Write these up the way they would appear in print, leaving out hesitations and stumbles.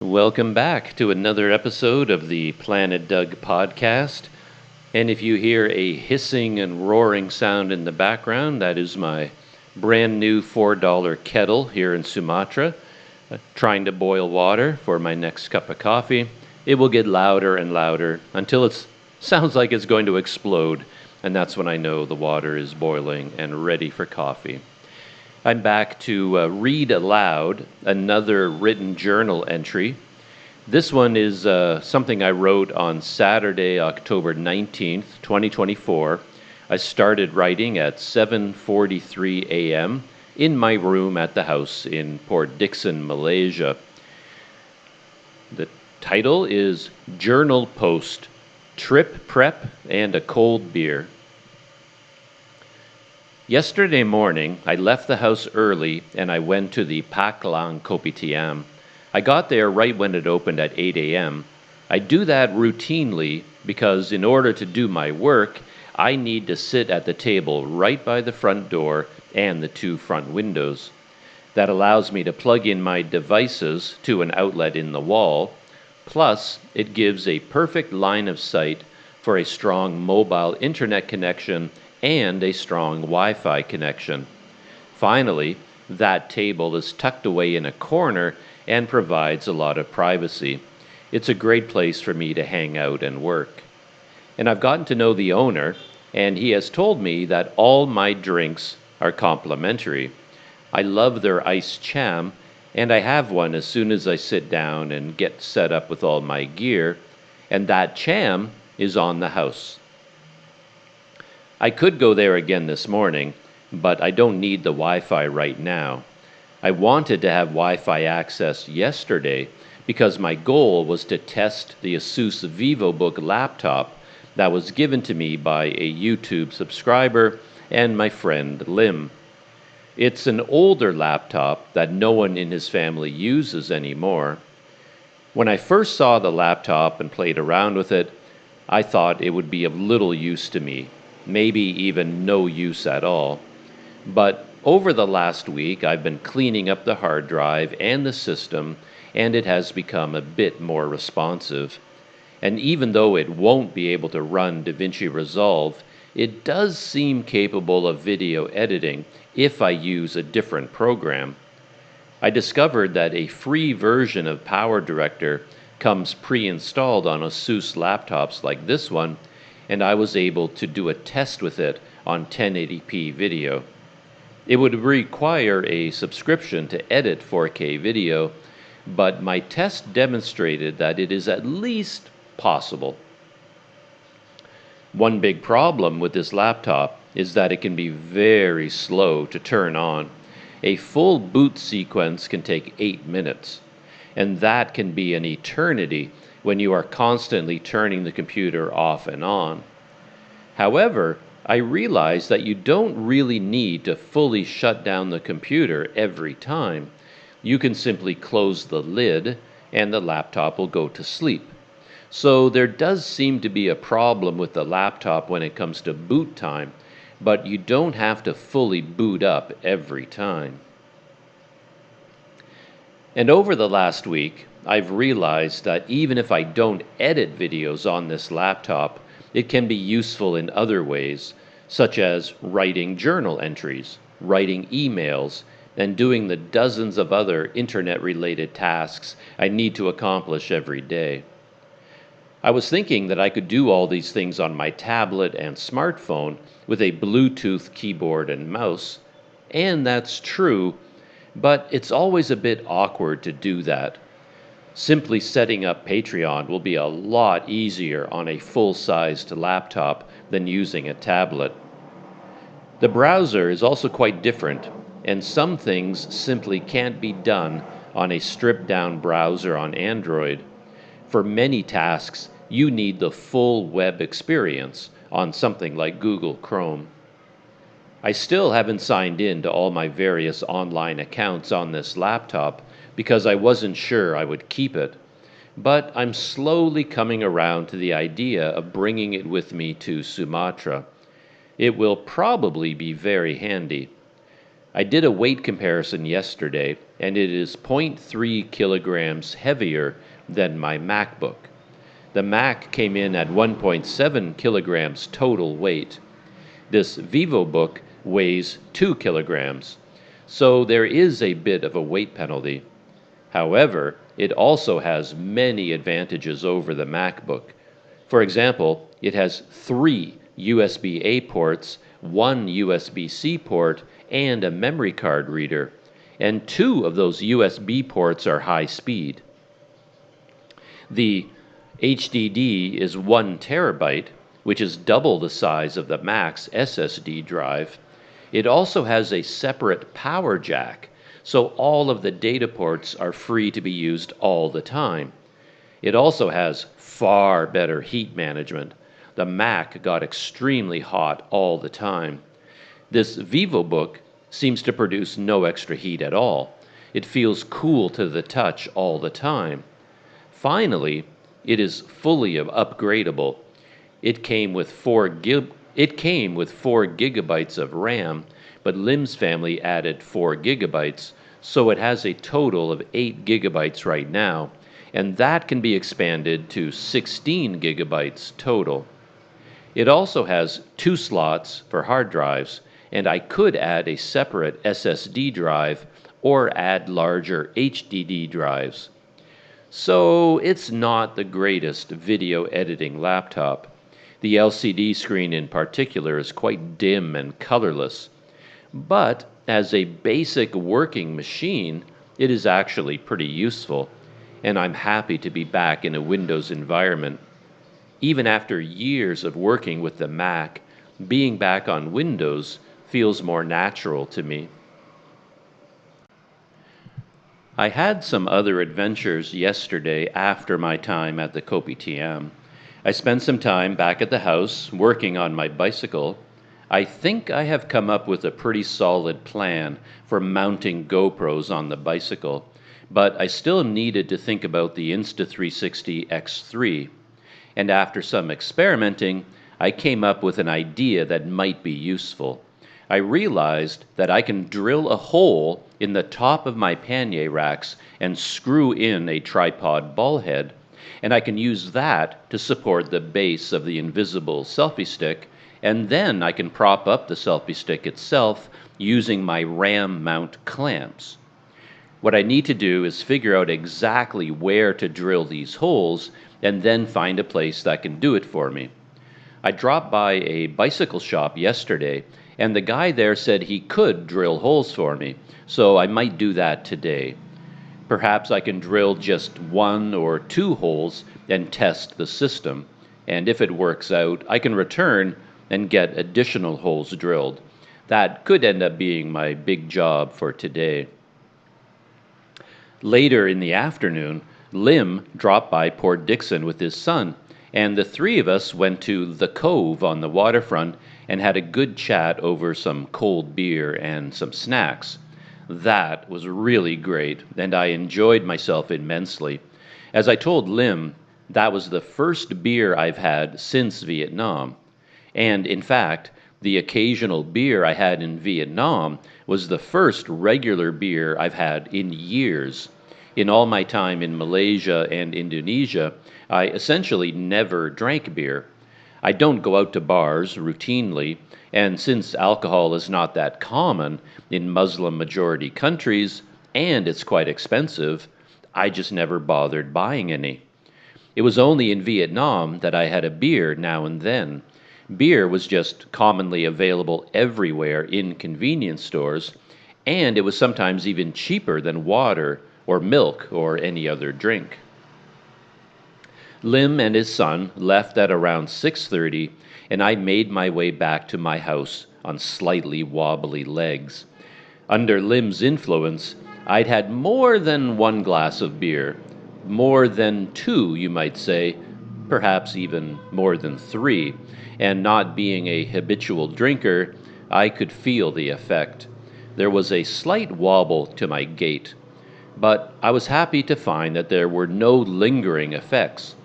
Welcome back to another episode of the Planet Doug podcast. And if you hear a hissing and roaring sound in the background, that is my brand new $4 kettle here in Sumatra, trying to boil water for my next cup of coffee. It will get louder and louder until it sounds like it's going to explode, and that's when I know the water is boiling and ready for coffee. I'm back to read aloud another written journal entry. This one is something I wrote on Saturday, October 19th, 2024. I started writing at 7:43 a.m. in my room at the house in Port Dickson, Malaysia. The title is Journal Post, Trip Prep and a Cold Beer. Yesterday morning, I left the house early and I went to the Paklang Kopitiam. I got there right when it opened at 8 a.m. I do that routinely because in order to do my work, I need to sit at the table right by the front door and the two front windows. That allows me to plug in my devices to an outlet in the wall, plus it gives a perfect line of sight for a strong mobile internet connection and a strong Wi-Fi connection. Finally, that table is tucked away in a corner and provides a lot of privacy. It's a great place for me to hang out and work. And I've gotten to know the owner, and he has told me that all my drinks are complimentary. I love their iced cham, and I have one as soon as I sit down and get set up with all my gear, and that cham is on the house. I could go there again this morning, but I don't need the Wi-Fi right now. I wanted to have Wi-Fi access yesterday because my goal was to test the Asus VivoBook laptop that was given to me by a YouTube subscriber and my friend Lim. It's an older laptop that no one in his family uses anymore. When I first saw the laptop and played around with it, I thought it would be of little use to me. Maybe even no use at all. But over the last week, I've been cleaning up the hard drive and the system, and it has become a bit more responsive. And even though it won't be able to run DaVinci Resolve, it does seem capable of video editing if I use a different program. I discovered that a free version of PowerDirector comes pre-installed on Asus laptops like this one, and I was able to do a test with it on 1080p video. It would require a subscription to edit 4K video, but my test demonstrated that it is at least possible. One big problem with this laptop is that it can be very slow to turn on. A full boot sequence can take 8 minutes, and that can be an eternity when you are constantly turning the computer off and on. However, I realized that you don't really need to fully shut down the computer every time. You can simply close the lid and the laptop will go to sleep. So there does seem to be a problem with the laptop when it comes to boot time, but you don't have to fully boot up every time. And over the last week, I've realized that even if I don't edit videos on this laptop, it can be useful in other ways, such as writing journal entries, writing emails, and doing the dozens of other internet-related tasks I need to accomplish every day. I was thinking that I could do all these things on my tablet and smartphone with a Bluetooth keyboard and mouse, and that's true, but it's always a bit awkward to do that. Simply setting up Patreon will be a lot easier on a full-sized laptop than using a tablet. The browser is also quite different, and some things simply can't be done on a stripped-down browser on Android. For many tasks, you need the full web experience on something like Google Chrome. I still haven't signed in to all my various online accounts on this laptop because I wasn't sure I would keep it, but I'm slowly coming around to the idea of bringing it with me to Sumatra. It will probably be very handy. I did a weight comparison yesterday, and it is 0.3 kilograms heavier than my MacBook. The Mac came in at 1.7 kilograms total weight. This VivoBook weighs 2 kilograms, so there is a bit of a weight penalty. However, it also has many advantages over the MacBook. For example, it has 3 USB-A ports, 1 USB-C port, and a memory card reader, and 2 of those USB ports are high speed. The HDD is 1 terabyte, which is double the size of the Mac's SSD drive. It also has a separate power jack, so all of the data ports are free to be used all the time. It also has far better heat management. The Mac got extremely hot all the time. This VivoBook seems to produce no extra heat at all. It feels cool to the touch all the time. Finally, it is fully upgradable. It came with 4 gigabytes of RAM, but Lim's family added 4 gigabytes, so it has a total of 8 gigabytes right now, and that can be expanded to 16 gigabytes total. It also has 2 slots for hard drives, and I could add a separate SSD drive or add larger HDD drives. So it's not the greatest video editing laptop. The LCD screen in particular is quite dim and colorless. But as a basic working machine, it is actually pretty useful, and I'm happy to be back in a Windows environment. Even after years of working with the Mac, being back on Windows feels more natural to me. I had some other adventures yesterday after my time at the Kopitiam. I spent some time back at the house working on my bicycle. I think I have come up with a pretty solid plan for mounting GoPros on the bicycle, but I still needed to think about the Insta360 X3. And after some experimenting, I came up with an idea that might be useful. I realized that I can drill a hole in the top of my pannier racks and screw in a tripod ball head, and I can use that to support the base of the invisible selfie stick, and then I can prop up the selfie stick itself using my RAM mount clamps. What I need to do is figure out exactly where to drill these holes and then find a place that can do it for me. I dropped by a bicycle shop yesterday, and the guy there said he could drill holes for me, so I might do that today. Perhaps I can drill just 1 or 2 holes and test the system, and if it works out, I can return and get additional holes drilled. That could end up being my big job for today. Later in the afternoon, Lim dropped by Port Dickson with his son, and the 3 of us went to the Cove on the waterfront and had a good chat over some cold beer and some snacks. That was really great, and I enjoyed myself immensely. As I told Lim, that was the first beer I've had since Vietnam. And in fact, the occasional beer I had in Vietnam was the first regular beer I've had in years. In all my time in Malaysia and Indonesia, I essentially never drank beer. I don't go out to bars routinely, and since alcohol is not that common in Muslim-majority countries, and it's quite expensive, I just never bothered buying any. It was only in Vietnam that I had a beer now and then. Beer was just commonly available everywhere in convenience stores, and it was sometimes even cheaper than water or milk or any other drink. Lim and his son left at around 6:30, and I made my way back to my house on slightly wobbly legs. Under Lim's influence, I'd had more than 1 glass of beer, more than 2, you might say, perhaps even more than 3, and not being a habitual drinker, I could feel the effect. There was a slight wobble to my gait, but I was happy to find that there were no lingering effects.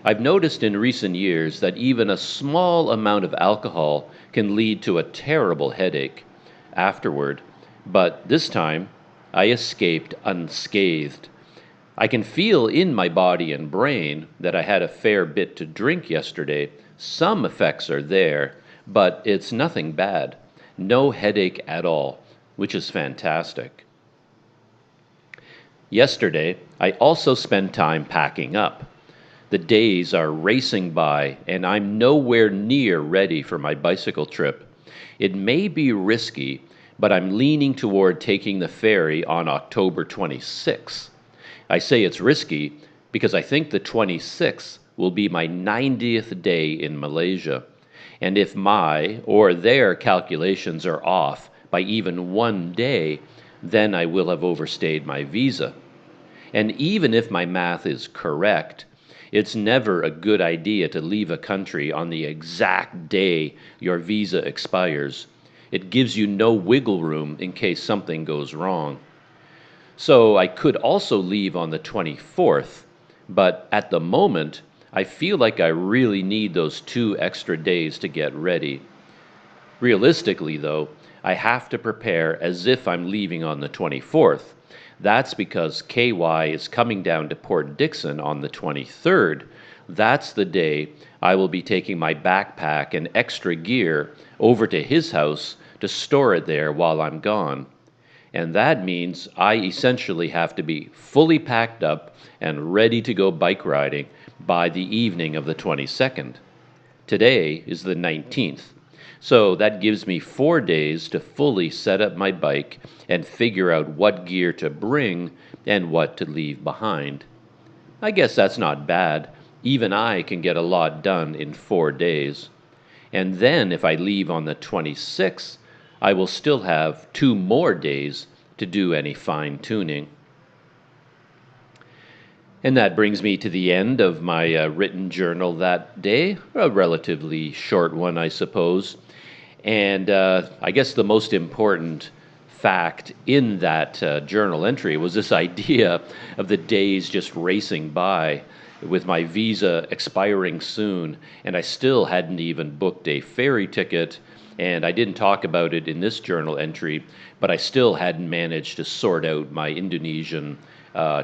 I've noticed in recent years that even a small amount of alcohol can lead to a terrible headache afterward, But this time, I escaped unscathed. I can feel in my body and brain that I had a fair bit to drink yesterday. Some effects are there, but it's nothing bad. No headache at all, which is fantastic. Yesterday, I also spent time packing up. The days are racing by, and I'm nowhere near ready for my bicycle trip. It may be risky, but I'm leaning toward taking the ferry on October 26th. I say it's risky because I think the 26th will be my 90th day in Malaysia. And if my or their calculations are off by even one day, then I will have overstayed my visa. And even if my math is correct, it's never a good idea to leave a country on the exact day your visa expires. It gives you no wiggle room in case something goes wrong. So I could also leave on the 24th, but at the moment, I feel like I really need those 2 extra days to get ready. Realistically, though, I have to prepare as if I'm leaving on the 24th. That's because KY is coming down to Port Dickson on the 23rd. That's the day I will be taking my backpack and extra gear over to his house to store it there while I'm gone. And that means I essentially have to be fully packed up and ready to go bike riding by the evening of the 22nd. Today is the 19th. So that gives me 4 days to fully set up my bike and figure out what gear to bring and what to leave behind. I guess that's not bad. Even I can get a lot done in 4 days. And then if I leave on the 26th, I will still have 2 more days to do any fine tuning. And that brings me to the end of my written journal that day, a relatively short one, I suppose. And I guess the most important fact in that journal entry was this idea of the days just racing by with my visa expiring soon, and I still hadn't even booked a ferry ticket, and I didn't talk about it in this journal entry, but I still hadn't managed to sort out my Indonesian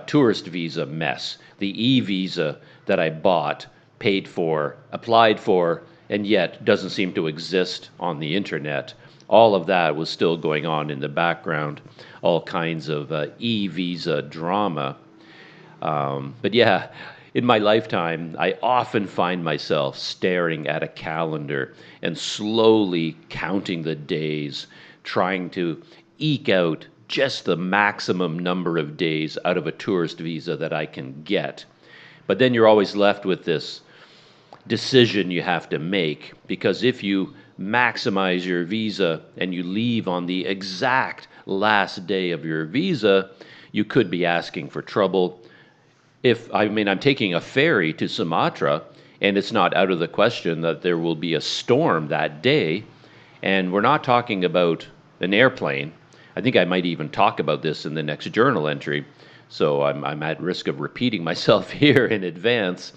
tourist visa mess. The e-visa that I bought, paid for, applied for, and yet doesn't seem to exist on the internet. All of that was still going on in the background, all kinds of e-visa drama. But yeah, in my lifetime, I often find myself staring at a calendar and slowly counting the days, trying to eke out just the maximum number of days out of a tourist visa that I can get. But then you're always left with this decision you have to make, because if you maximize your visa and you leave on the exact last day of your visa, you could be asking for trouble. I'm taking a ferry to Sumatra, and it's not out of the question that there will be a storm that day, and we're not talking about an airplane. I think I might even talk about this in the next journal entry, so I'm at risk of repeating myself here in advance.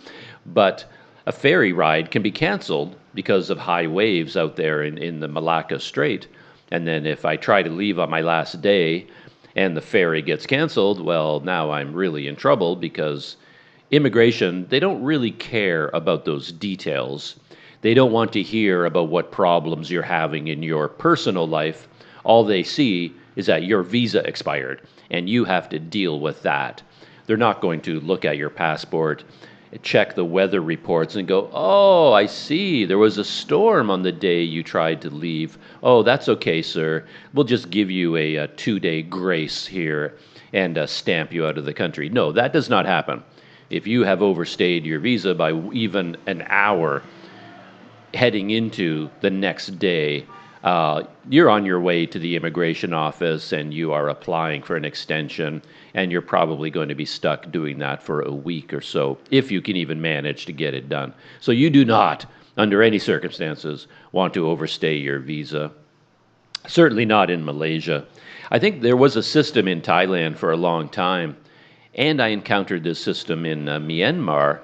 But a ferry ride can be canceled because of high waves out there in the Malacca Strait. And then if I try to leave on my last day and the ferry gets canceled, well, now I'm really in trouble, because immigration, they don't really care about those details. They don't want to hear about what problems you're having in your personal life. All they see is that your visa expired and you have to deal with that. They're not going to look at your passport, check the weather reports and go, oh, I see, there was a storm on the day you tried to leave. Oh, that's okay, sir. We'll just give you a 2-day grace here and stamp you out of the country. No, that does not happen. If you have overstayed your visa by even an hour heading into the next day, you're on your way to the immigration office and you are applying for an extension, and you're probably going to be stuck doing that for a week or so, if you can even manage to get it done. So you do not, under any circumstances, want to overstay your visa. Certainly not in Malaysia. I think there was a system in Thailand for a long time, and I encountered this system in Myanmar,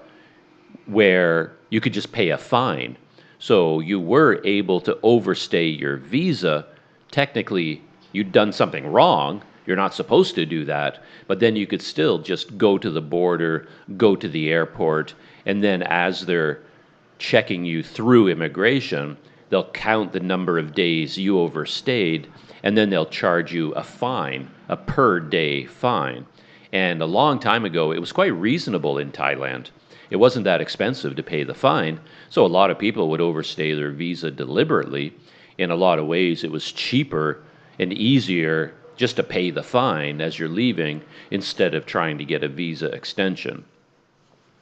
where you could just pay a fine. So you were able to overstay your visa technically you'd done something wrong. You're not supposed to do that. But then you could still just go to the border, go to the airport, and then as they're checking you through immigration, they'll count the number of days you overstayed, and then they'll charge you a fine, a per day fine. And a long time ago, it was quite reasonable in Thailand. It wasn't that expensive to pay the fine, so a lot of people would overstay their visa deliberately. In a lot of ways, it was cheaper and easier just to pay the fine as you're leaving instead of trying to get a visa extension.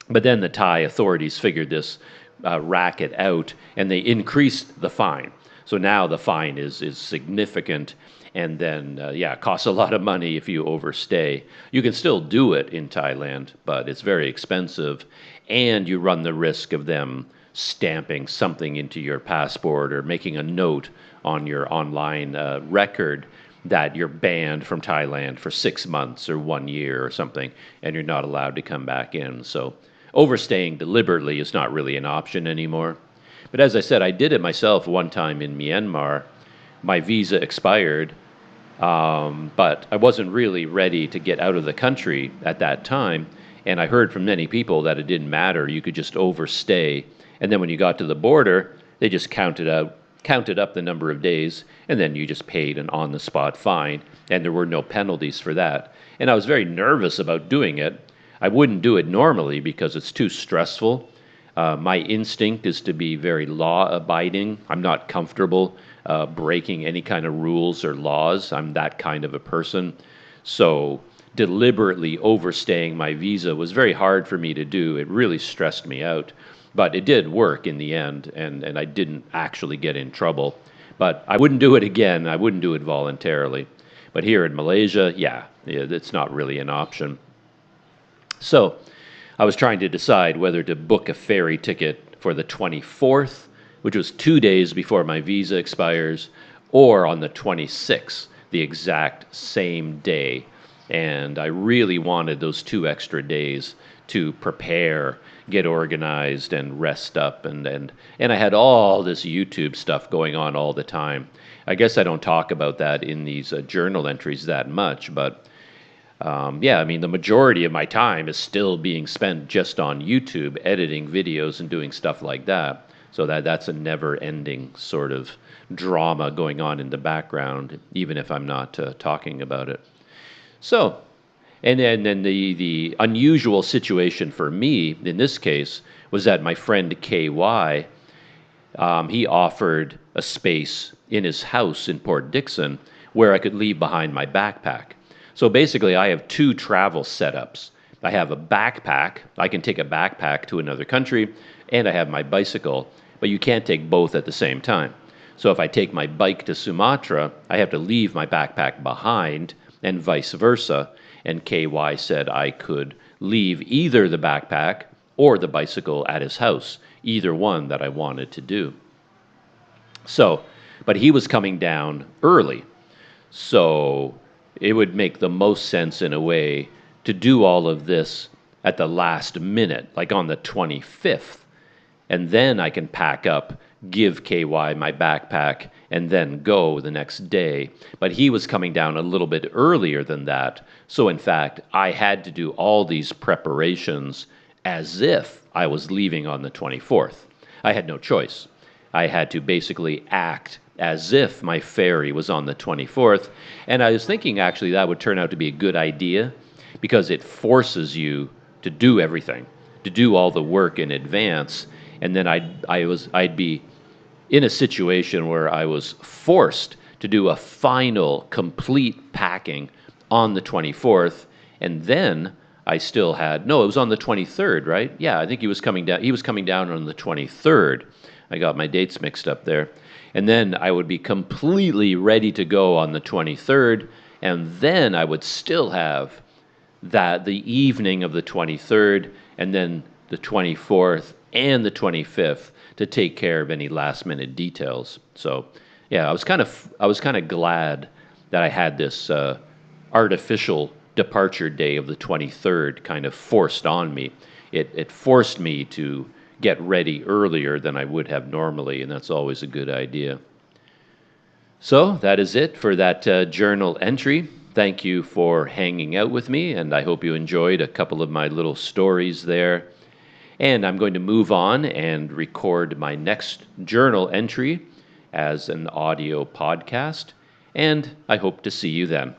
But then the Thai authorities figured this racket out, and they increased the fine. So now the fine is significant, and then, it costs a lot of money if you overstay. You can still do it in Thailand, but it's very expensive, and you run the risk of them stamping something into your passport or making a note on your online record that you're banned from Thailand for 6 months or 1 year or something, and you're not allowed to come back in. So overstaying deliberately is not really an option anymore. But as I said, I did it myself one time in Myanmar. My visa expired, but I wasn't really ready to get out of the country at that time. And I heard from many people that it didn't matter. You could just overstay. And then when you got to the border, they just counted up the number of days, and then you just paid an on-the-spot fine, and there were no penalties for that. And I was very nervous about doing it. I wouldn't do it normally because it's too stressful. My instinct is to be very law-abiding. I'm not comfortable breaking any kind of rules or laws. I'm that kind of a person. So deliberately overstaying my visa was very hard for me to do. It really stressed me out. But it did work in the end, and I didn't actually get in trouble. But I wouldn't do it again. I wouldn't do it voluntarily. But here in Malaysia, it's not really an option. So I was trying to decide whether to book a ferry ticket for the 24th, which was 2 days before my visa expires, or on the 26th, the exact same day. And I really wanted those 2 extra days to prepare, get organized, and rest up. And I had all this YouTube stuff going on all the time. I guess I don't talk about that in these journal entries that much, but the majority of my time is still being spent just on YouTube, editing videos and doing stuff like that. So that's a never-ending sort of drama going on in the background, even if I'm not talking about it. So, and then the unusual situation for me in this case was that my friend KY, he offered a space in his house in Port Dickson where I could leave behind my backpack. So basically, I have 2 travel setups. I have a backpack. I can take a backpack to another country, and I have my bicycle, but you can't take both at the same time. So if I take my bike to Sumatra, I have to leave my backpack behind, and vice versa. And KY said I could leave either the backpack or the bicycle at his house, either one that I wanted to do. So, but he was coming down early. So it would make the most sense in a way to do all of this at the last minute, like on the 25th. And then I can pack up, give KY my backpack, and then go the next day. But he was coming down a little bit earlier than that. So in fact, I had to do all these preparations as if I was leaving on the 24th. I had no choice. I had to basically act as if my ferry was on the 24th. And I was thinking actually that would turn out to be a good idea because it forces you to do everything, to do all the work in advance. And then I'd be in a situation where I was forced to do a final, complete packing on the 24th. And then I still had, no, it was on the 23rd, right? Yeah, I think he was coming down. He was coming down on the 23rd. I got my dates mixed up there. And then I would be completely ready to go on the 23rd. And then I would still have the evening of the 23rd and then the 24th and the 25th to take care of any last minute details. So yeah, I was kind of glad that I had this artificial departure day of the 23rd kind of forced on me. It forced me to get ready earlier than I would have normally, and that's always a good idea. So that is it for that journal entry. Thank you for hanging out with me, and I hope you enjoyed a couple of my little stories there. And I'm going to move on and record my next journal entry as an audio podcast, and I hope to see you then.